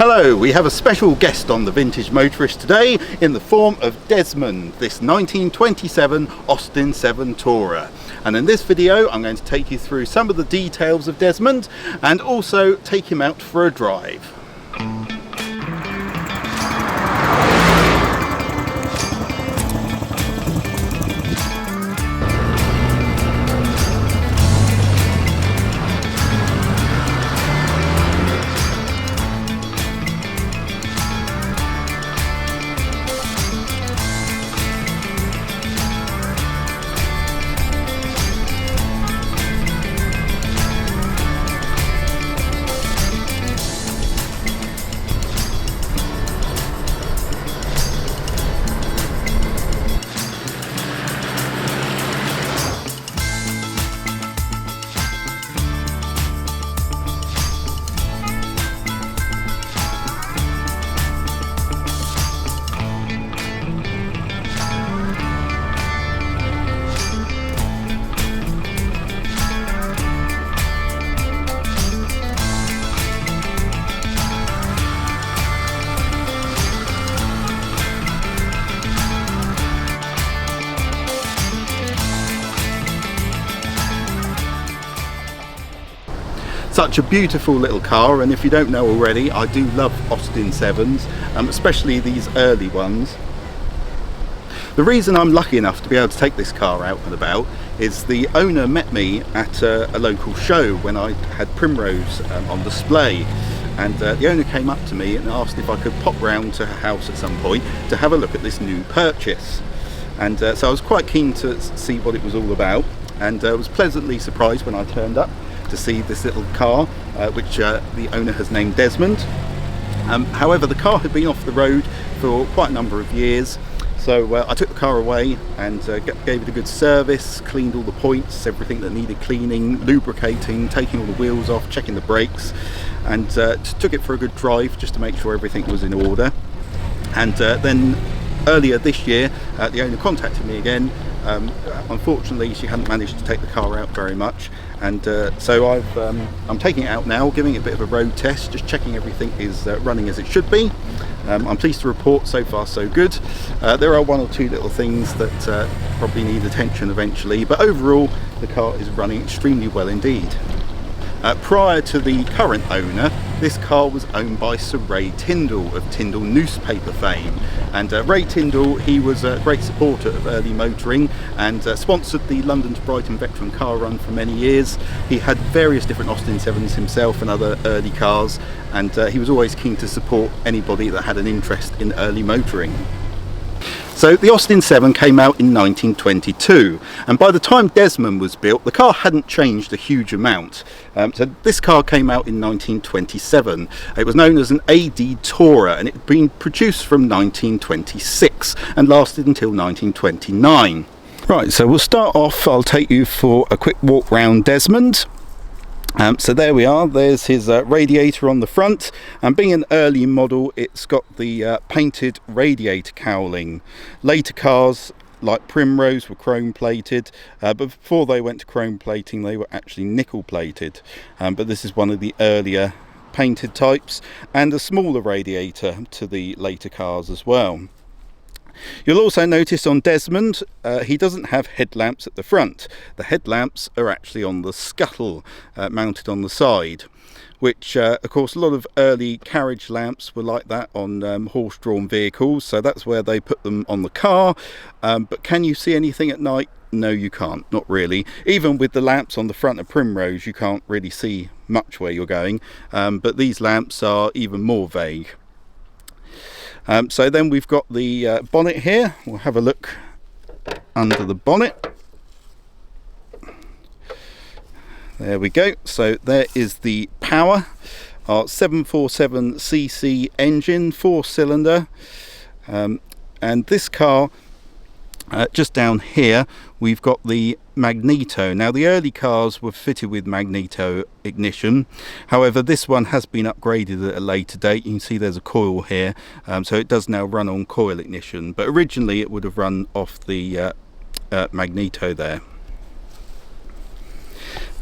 Hello, we have a special guest on the Vintage Motorist today in the form of Desmond, this 1927 Austin 7 Tourer. And in this video I'm going to take you through some of the details of Desmond and also take him out for a drive. Such a beautiful little car, and if you don't know already, I do love Austin 7s, especially these early ones. The reason I'm lucky enough to be able to take this car out and about is the owner met me at a local show when I had Primrose on display, and the owner came up to me and asked if I could pop round to her house at some point to have a look at this new purchase. And so I was quite keen to see what it was all about, and was pleasantly surprised when I turned up to see this little car which the owner has named Desmond. However, the car had been off the road for quite a number of years, so I took the car away and gave it a good service, cleaned all the points, everything that needed cleaning, lubricating, taking all the wheels off, checking the brakes, and took it for a good drive just to make sure everything was in order. And then earlier this year the owner contacted me again. Unfortunately she hadn't managed to take the car out very much, and so I'm taking it out now, giving it a bit of a road test, just checking everything is running as it should be. I'm pleased to report so far so good. There are one or two little things that probably need attention eventually, but overall the car is running extremely well indeed. Prior to the current owner, this car was owned by Sir Ray Tyndall of Tyndall newspaper fame, and Ray Tyndall, he was a great supporter of early motoring and sponsored the London to Brighton Veteran Car Run for many years. He had various different Austin 7s himself and other early cars, and he was always keen to support anybody that had an interest in early motoring. So the Austin 7 came out in 1922, and by the time Desmond was built, the car hadn't changed a huge amount. So this car came out in 1927. It was known as an AD Tourer, and it had been produced from 1926 and lasted until 1929. Right, so we'll start off, I'll take you for a quick walk round Desmond. So there we are, there's his radiator on the front, and being an early model it's got the painted radiator cowling. Later cars like Primrose were chrome plated, but before they went to chrome plating they were actually nickel plated, but this is one of the earlier painted types, and a smaller radiator to the later cars as well. You'll also notice on Desmond he doesn't have headlamps at the front. The headlamps are actually on the scuttle, mounted on the side, which of course a lot of early carriage lamps were like that on horse-drawn vehicles, so that's where they put them on the car. But can you see anything at night? No, you can't, not really. Even with the lamps on the front of Primrose you can't really see much where you're going, but these lamps are even more vague. So then we've got the bonnet here. We'll have a look under the bonnet. There we go. So there is the power, our 747cc engine, 4-cylinder, and this car, just down here we've got the magneto. Now the early cars were fitted with magneto ignition, however this one has been upgraded at a later date. You can see there's a coil here, so it does now run on coil ignition, but originally it would have run off the magneto there.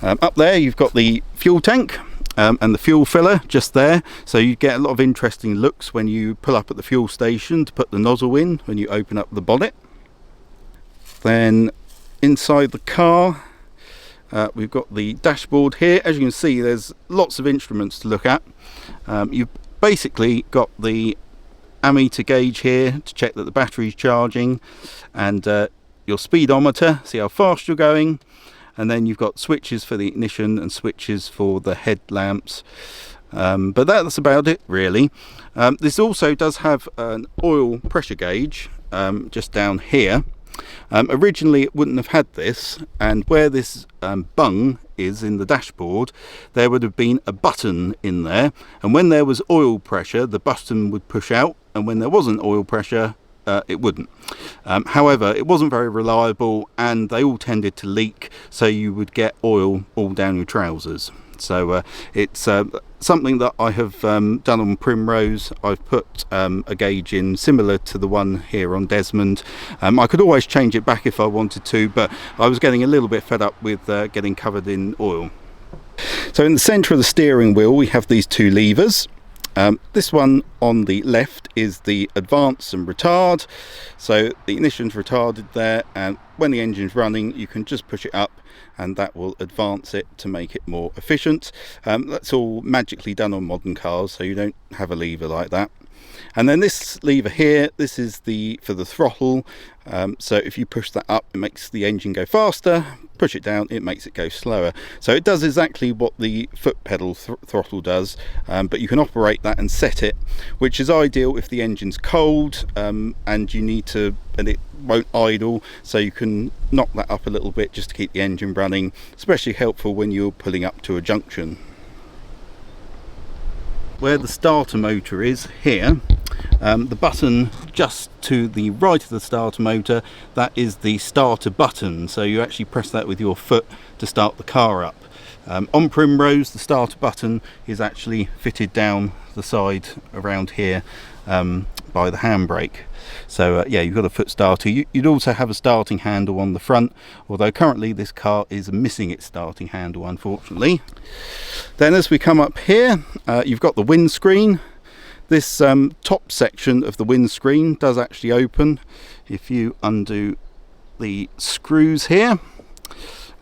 Up there you've got the fuel tank, and the fuel filler just there, so you get a lot of interesting looks when you pull up at the fuel station to put the nozzle in when you open up the bonnet. Then inside the car, we've got the dashboard here. As you can see, there's lots of instruments to look at. You've basically got the ammeter gauge here to check that the battery's charging, and your speedometer, see how fast you're going, and then you've got switches for the ignition and switches for the headlamps, but that's about it really. This also does have an oil pressure gauge just down here. Originally it wouldn't have had this, and where this bung is in the dashboard, there would have been a button in there, and when there was oil pressure the button would push out, and when there wasn't oil pressure it wouldn't. However, it wasn't very reliable and they all tended to leak, so you would get oil all down your trousers. So it's something that I have done on Primrose. I've put a gauge in similar to the one here on Desmond. I could always change it back if I wanted to, but I was getting a little bit fed up with getting covered in oil. So in the centre of the steering wheel we have these two levers. This one on the left is the advance and retard, so the ignition's retarded there, and when the engine's running you can just push it up and that will advance it to make it more efficient. That's all magically done on modern cars, so you don't have a lever like that. And then this lever here, this is for the throttle, so if you push that up it makes the engine go faster, push it down it makes it go slower. So it does exactly what the foot pedal throttle does, but you can operate that and set it, which is ideal if the engine's cold and you need to, and it won't idle, so you can knock that up a little bit just to keep the engine running. Especially helpful when you're pulling up to a junction. Where the starter motor is here, the button just to the right of the starter motor, that is the starter button, so you actually press that with your foot to start the car up. On Primrose the starter button is actually fitted down the side around here by the handbrake. So yeah, you've got a foot starter. You'd also have a starting handle on the front, although currently this car is missing its starting handle unfortunately. Then as we come up here, you've got the windscreen. This top section of the windscreen does actually open if you undo the screws here.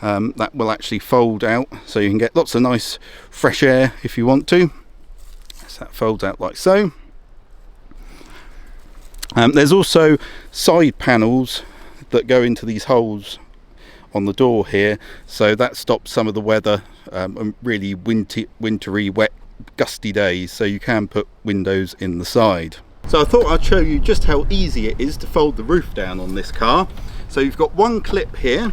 That will actually fold out, so you can get lots of nice fresh air if you want to. So that folds out like so. There's also side panels that go into these holes on the door here, so that stops some of the weather and really wintry, wet, gusty days, so you can put windows in the side. So I thought I'd show you just how easy it is to fold the roof down on this car. So you've got one clip here,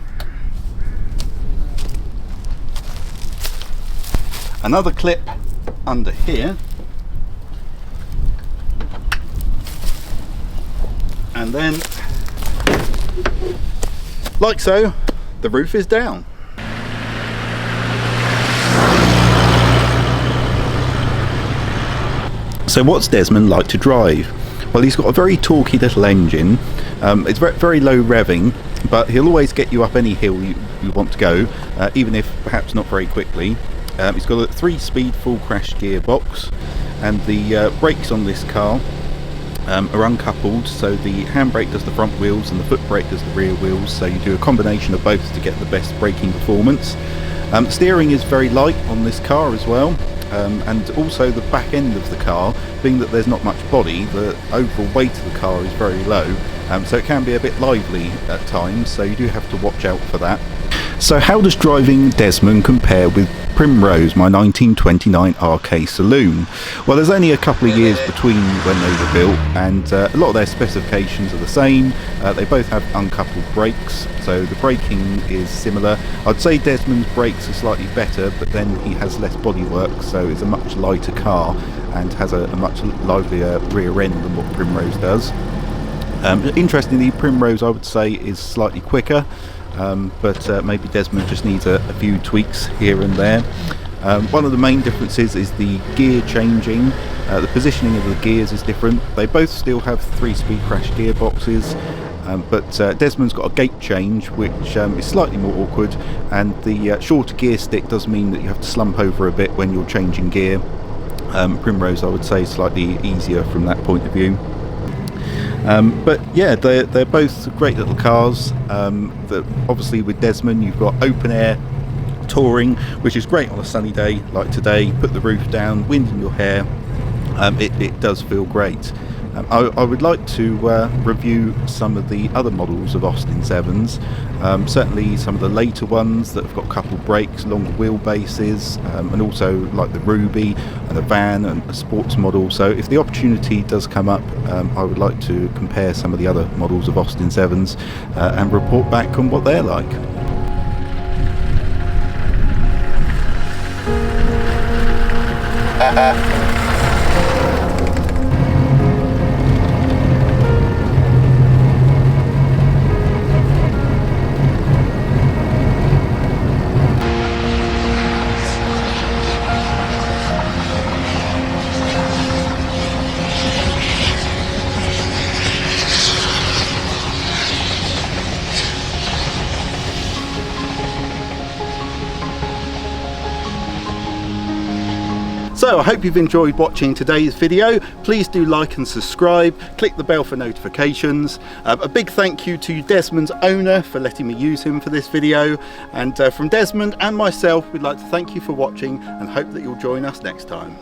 another clip under here, and then like so the roof is down. So what's Desmond like to drive? Well, he's got a very torquey little engine. It's very low revving, but he'll always get you up any hill you want to go, even if perhaps not very quickly. He's got a 3-speed full crash gearbox, and the brakes on this car are uncoupled, so the handbrake does the front wheels and the foot brake does the rear wheels, so you do a combination of both to get the best braking performance. Steering is very light on this car as well, and also the back end of the car, being that there's not much body, the overall weight of the car is very low, so it can be a bit lively at times, so you do have to watch out for that. So how does driving Desmond compare with Primrose, my 1929 RK saloon? Well, there's only a couple of years between when they were built, and a lot of their specifications are the same. They both have uncoupled brakes, so the braking is similar. I'd say Desmond's brakes are slightly better, but then he has less bodywork, so it's a much lighter car and has a much livelier rear end than what Primrose does. Interestingly, Primrose I would say is slightly quicker, but maybe Desmond just needs a few tweaks here and there. One of the main differences is the gear changing. The positioning of the gears is different. They both still have 3-speed crash gearboxes, but Desmond's got a gate change which is slightly more awkward, and the shorter gear stick does mean that you have to slump over a bit when you're changing gear. Primrose, I would say, slightly easier from that point of view. But yeah, they're both great little cars. Obviously with Desmond you've got open air touring, which is great on a sunny day like today. Put the roof down, wind in your hair, it does feel great. I would like to review some of the other models of Austin 7s, certainly some of the later ones that have got coupled brakes, longer wheelbases, and also like the Ruby and the van and a sports model. So if the opportunity does come up, I would like to compare some of the other models of Austin 7s and report back on what they're like. So I hope you've enjoyed watching today's video. Please do like and subscribe, click the bell for notifications. A big thank you to Desmond's owner for letting me use him for this video, and from Desmond and myself we'd like to thank you for watching and hope that you'll join us next time.